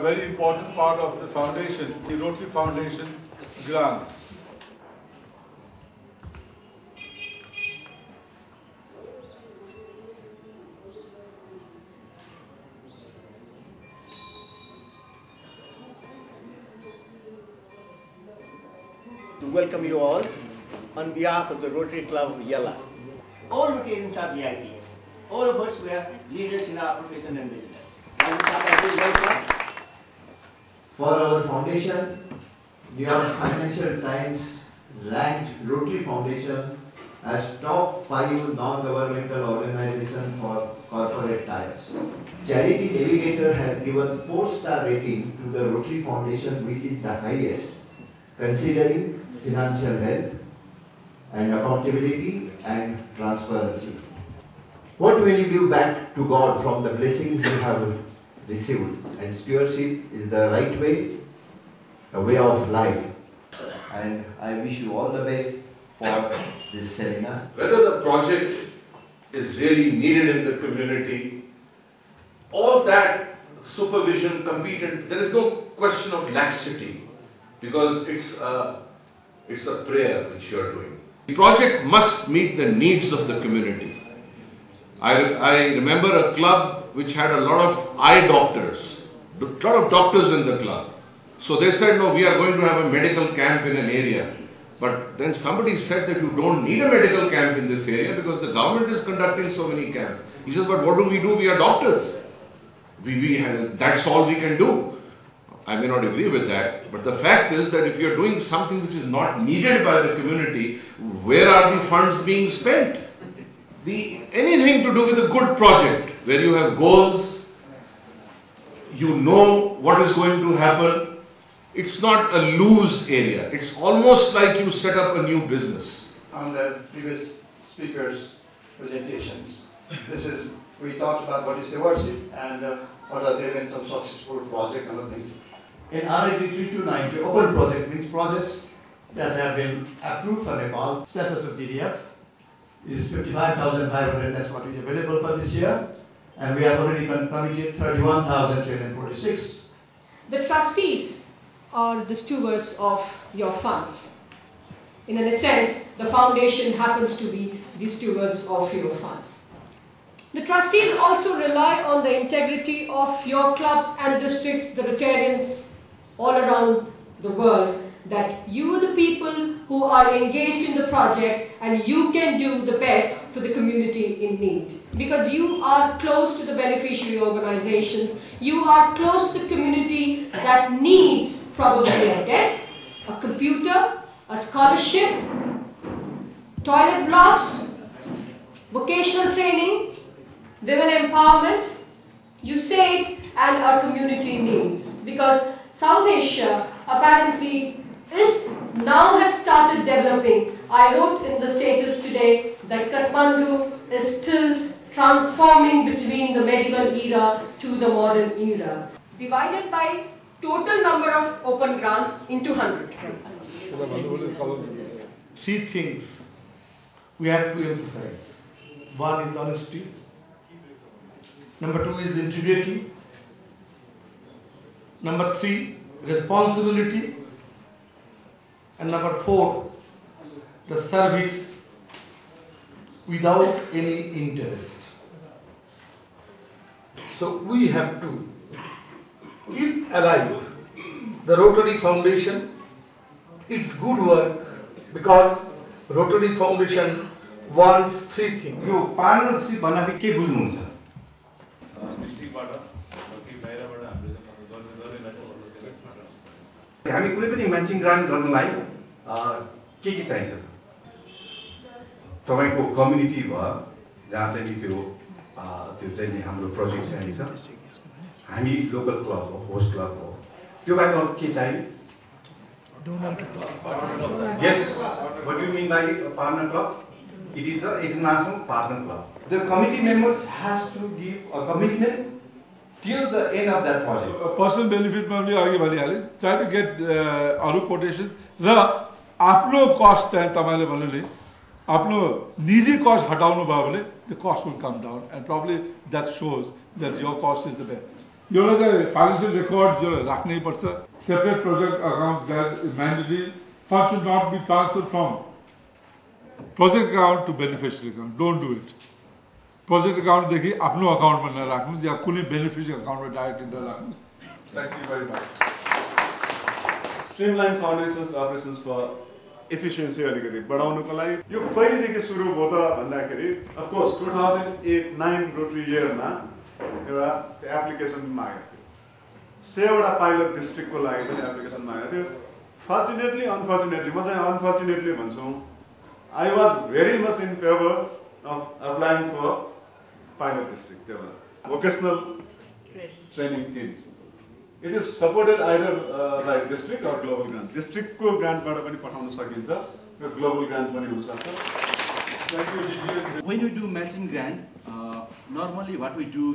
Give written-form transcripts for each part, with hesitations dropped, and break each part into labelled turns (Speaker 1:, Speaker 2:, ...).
Speaker 1: very important part of the foundation, the Rotary Foundation grants.
Speaker 2: To welcome you all on behalf of the Rotary Club of Yala. All Rotarians are VIPs. All of us were leaders in our profession and business.
Speaker 3: For our foundation, New York Financial Times ranked Rotary Foundation as top 5 non-governmental organization for corporate ties. Charity Navigator has given 4-star rating to the Rotary Foundation, which is the highest, considering financial health and accountability and transparency. What will you give back to God from the blessings you have received? And stewardship is the right way, a way of life. And I wish you all the best for this seminar.
Speaker 4: Whether the project is really needed in the community, all that supervision, competent, there is no question of laxity, because it's a prayer which you are doing. The project must meet the needs of the community. I remember a club which had a lot of eye doctors, a lot of doctors in the club. So they said, no, we are going to have a medical camp in an area. But then somebody said that you don't need a medical camp in this area because the government is conducting so many camps. He says, but what do? We are doctors. That's all we can do. I may not agree with that, but the fact is that if you are doing something which is not needed by the community, where are the funds being spent? Anything to do with a good project, where you have goals, you know what is going to happen, it's not a loose area. It's almost like you set up a new business.
Speaker 5: On the previous speaker's presentations, we talked about what is stewardship and what are there been some successful projects and other things. In RID 3290, open project means projects that have been approved for Nepal. Status of DDF is 55,500, that's what is available for this year. And we have already committed 31,346.
Speaker 6: The trustees are the stewards of your funds. In a sense, the foundation happens to be the stewards of your funds. The trustees also rely on the integrity of your clubs and districts, the Rotarians all around the world, that you are the people who are engaged in the project and you can do the best for the community in need. Because you are close to the beneficiary organizations, you are close to the community that needs probably a desk, a computer, a scholarship, toilet blocks, vocational training, women empowerment, you say it, and our community needs. Because South Asia apparently has started developing. I wrote in the status today that Kathmandu is still transforming between the medieval era to the modern era. Divided by total number of open grants into 100.
Speaker 7: 3 things we have to emphasize. 1 is honesty. Number 2 is integrity. Number 3, responsibility. And number 4, the service without any interest.
Speaker 8: So we have to keep alive the Rotary Foundation, its good work, because Rotary Foundation wants 3 things.
Speaker 9: Yo partnership भन्नाले के बुझ्नुहुन्छ? हामी कुनै पनि matching grant गर्नलाई के चाहिन्छ? तपाईको community भयो जहाँ चाहिँ त्यो चाहिँ नि हाम्रो प्रोजेक्ट चाहिन्छ, हामी लोकल क्लब हो, होस्ट क्लब हो, त्यो बाहेक अरु के चाहियो? Yes, what do you mean by a partner club? It is an international partner club. The committee members has to give a commitment till the end of that project.
Speaker 1: Personal benefit maybe आगे भनिहाले. Try to get अरु quotations र आफ्नो cost चाहिँ तपाईले भन्नुले आफ्नो निजी cost हटाउनु भयो भने the cost will come down and probably that shows that your cost is the best. एउटा चाहिँ फाइनेन्शियल रेकर्ड जो राख्नै पर्छ separate project accounts mandatory funds should not be transferred from project account to beneficiary account. Don't do it. Project account देखि आफ्नो account मा नराख्नुस् या कुनै beneficiary account मा directly नराख्नुस्. Thank you very much.
Speaker 10: Streamline foundations operations for efficiency अलिकति बढाउनको लागि यो कहिलेदेखि सुरु भयो त भन्दाखेरि of course 2008-9 Rotary year मा एउटा एप्लिकेसन मागेको थियो 6 वटा पाइलट डिस्ट्रिक्ट को लागि पनि एप्लिकेसन मागेको थियो. Fortunately, unfortunately, म चाहिँ unfortunately भन्छु, I was very much in favor of applying for pilot district there were vocational training teams. It is supported either by district or global grant. District को grant बाट पनि पठाउन सकिन्छ, र global grant पनि हुन सक्छ. Thank you, Gigi.
Speaker 11: When we do matching grant, normally what we do,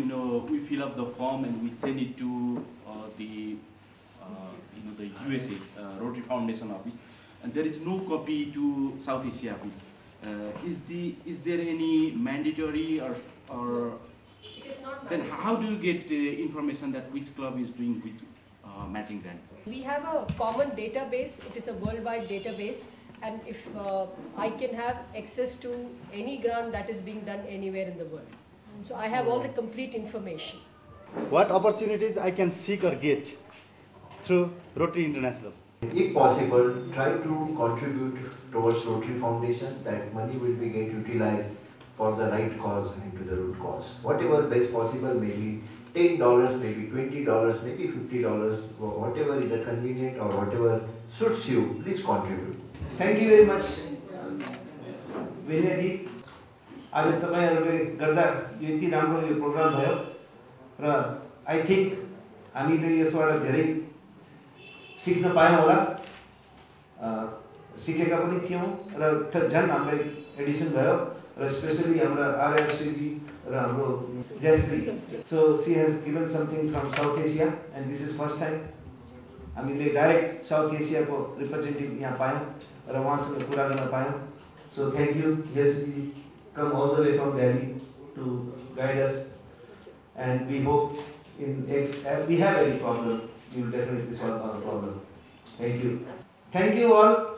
Speaker 11: we fill up the form and we send it to the the USA Rotary Foundation office, and there is no copy to South Asia office. Is there any mandatory or
Speaker 6: it is not
Speaker 11: then how do you get information that which club is doing which matching grant?
Speaker 6: We have a common database. It is a worldwide database, and if I can have access to any grant that is being done anywhere in the world, so I have all the complete information.
Speaker 9: What opportunities I can seek or get through Rotary International?
Speaker 3: If possible, try to contribute towards Rotary Foundation. That money will be get utilized for the right cause and to the root cause. Whatever best possible, maybe $10, maybe $20, maybe $50, whatever is convenient or whatever suits you, please contribute.
Speaker 7: Thank you very much, Vinayji. आज तपाईहरुले गर्दा यो यति राम्रो यो programme भयो र I think हामीले यसबाट धेरै सिक्न पायौं होला, सिकेका पनि थियौं र झन् हामीलाई एडिसन भयो र स्पेशली हाम्रो आरएफसी जी र हाम्रो Jayashree. So she has given something from South Asia and this is first time हामीले डाइरेक्ट साउथ एशिया को रिप्रेजेन्टेटिभ यहाँ पायौं र उहाँसँग कुरा गर्न पायौं. So thank you, Jayashree. Come all the way from Delhi to guide us, and we hope if we have any problem, you will definitely solve our problem. Thank you. Thank you all.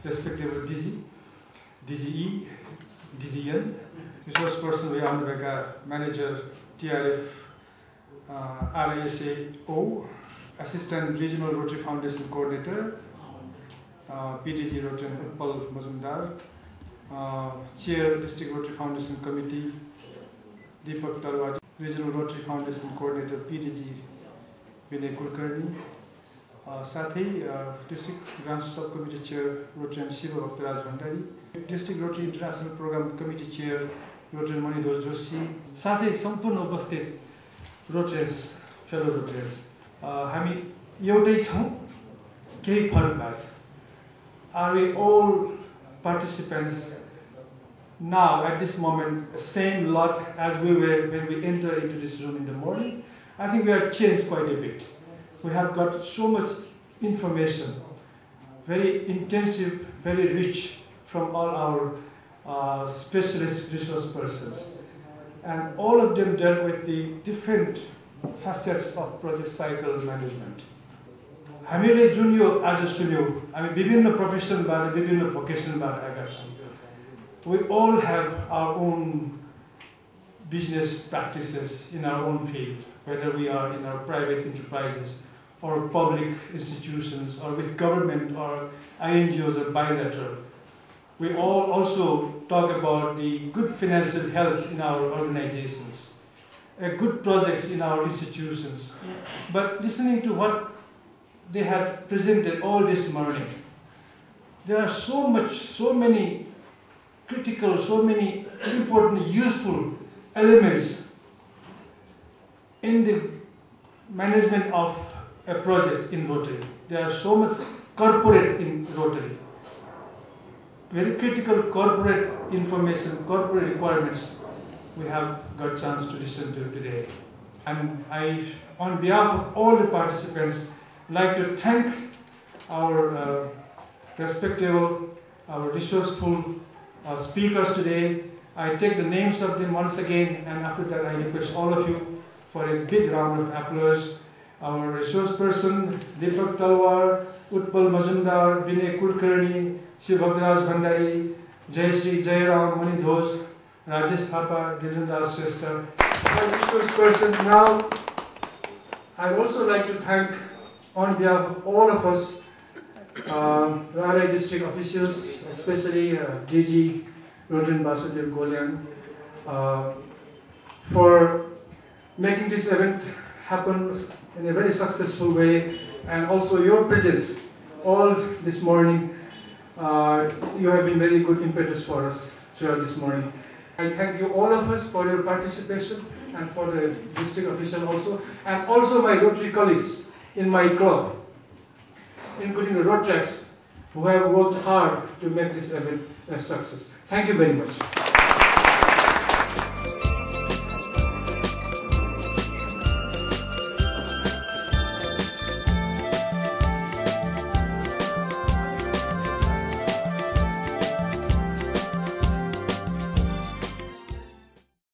Speaker 12: Respectable DG, DGE, DGN, resource person, Vijayamrika, manager, TRF, RISAO, Assistant Regional Rotary Foundation Coordinator, PDG Rotary Utpal Mazumdar, Chair District Rotary Foundation Committee, Deepak Talwar, Regional Rotary Foundation Coordinator, PDG Vinay Kulkarni, साथै District Grants Subcommittee Chair Rotary and Shiva Bhaktaraj Bhandari, District Rotary International Program Committee Chair Rotary Manidhar Joshi, साथै सम्पूर्ण उपस्थित Rotarians, fellow Rotarians, हामी एउटै छौं, केही फरक भएको छ. Are we all participants now at this moment same lot as we were when we enter into this room in the morning? I think we have changed quite a bit. We have got so much information, very intensive, very rich from all our specialist resource persons. And all of them dealt with the different facets of project cycle management. हामीले जुन यो आज सुन्यौ, हामी विभिन्न प्रोफेसनबाट विभिन्न भोकेसनबाट आएका छौं. We all have our own business practices in our own field, whether we are in our private enterprises or public institutions or with government or INGOs or bilateral. We all also talk about the good financial health in our organizations, good projects in our institutions. But listening to what they had presented all this morning, there are so many critical, so many important, useful elements in the management of a project in Rotary. There are so much corporate in Rotary. Very critical corporate information, corporate requirements we have got chance to listen to today. And I, on behalf of all the participants, like to thank our respectable, our resourceful speakers today. I take the names of them once again, and after that I request all of you for a big round of applause. Our resource person, Deepak Talwar, Utpal Majumdar, Vinay Kulkarni, Shivabdraj Bhandari, Jayasri Jairam, Mani Dhosh, Rajesh Thapa, Dhirendas Shrestha. Our resource person. Now, I would also like to thank, on behalf of all of us, Raleigh district officials, especially DG Rodin Basudev Golyan, for making this event happen in a very successful way, and also your presence all this morning. You have been very good impetus for us throughout this morning. I thank you all of us for your participation, and for the district official also, and also my Rotary colleagues in my club, including the Road Tracks, who have worked hard to make this event a success. Thank you very much.